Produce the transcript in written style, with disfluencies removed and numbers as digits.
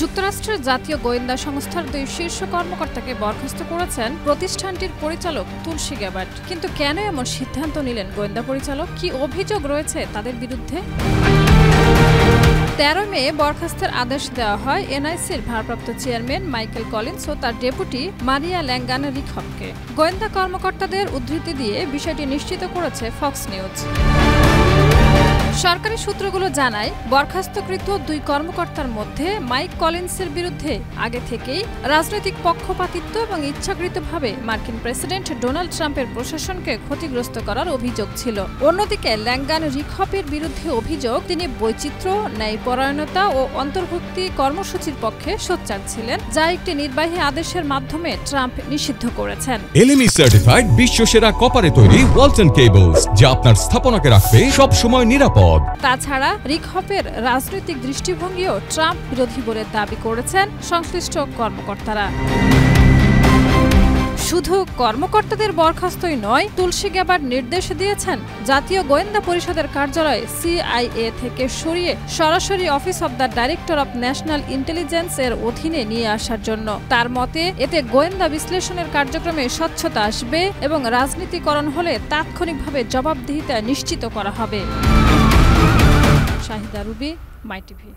যুক্তরাষ্ট্রের জাতীয় গোয়েন্দা সংস্থার 2 শীর্ষ কর্মকর্তাকে বরখাস্ত করেছেন প্রতিষ্ঠানটির পরিচালক তুলসী গ্যাবার্ড। কিন্তু কেন এমন সিদ্ধান্ত নিলেন গোয়েন্দা পরিচালক? কি অভিযোগ রয়েছে তাদের বিরুদ্ধে? 13 মে বরখাস্তের আদেশ দেওয়া হয় এনআইসির ভারপ্রাপ্ত চেয়ারম্যান মাইকেল কলিন্স ও তার ডেপুটি মারিয়া ল্যাঙ্গান-রিখবকে। গোয়েন্দা কর্মকর্তাদের উদ্ধৃতি দিয়ে বিষয়টি নিশ্চিত করেছে ফক্স নিউজ। সরকারি সূত্রগুলো জানায়, বরখাস্তকৃত 2 কর্মকর্তার মধ্যে মাইক কলিন্সের বিরুদ্ধে আগে থেকেই রাজনৈতিক পক্ষপাতিত্ব এবং ইচ্ছাকৃতভাবে মার্কিন প্রেসিডেন্ট ডোনাল্ড ট্রাম্পের প্রশাসনকে ক্ষতিগ্রস্ত করার অভিযোগ ছিল। অন্যদিকে ল্যাঙ্গান-রিখবের বিরুদ্ধে অভিযোগ, তিনি বৈচিত্র্য, ন্যায়পরায়ণতা ও অন্তর্ভুক্তি কর্মসূচির পক্ষে সোচ্চার ছিলেন, যা একটি নির্বাহী আদেশের মাধ্যমে ট্রাম্প নিষিদ্ধ করেছেন। এলএমই সার্টিফাইড বিশ্বসেরা কপারে তৈরি ওয়ালটন কেবলস, যা আপনার স্থাপনাকে রাখবে সব সময় নিরাপদ। তাছাড়া রিখবের রাজনৈতিক দৃষ্টিভঙ্গিও ট্রাম্প বিরোধী বলে দাবি করেছেন সংশ্লিষ্ট কর্মকর্তারা। শুধু কর্মকর্তাদের বরখাস্তই নয়, তুলসী গ্যাবার্ড নির্দেশ দিয়েছেন জাতীয় গোয়েন্দা পরিষদের কার্যালয় CIA থেকে সরিয়ে সরাসরি office of the director of national intelligence এর অধীনে নিয়ে আসার জন্য। তার মতে, এতে গোয়েন্দা বিশ্লেষণের কার্যক্রমে স্বচ্ছতা আসবে এবং রাজনীতিকরণ হলে তাৎক্ষণিকভাবে জবাবদিহিতা নিশ্চিত করা হবে। শাহিদা রুবি, মাই টিভি।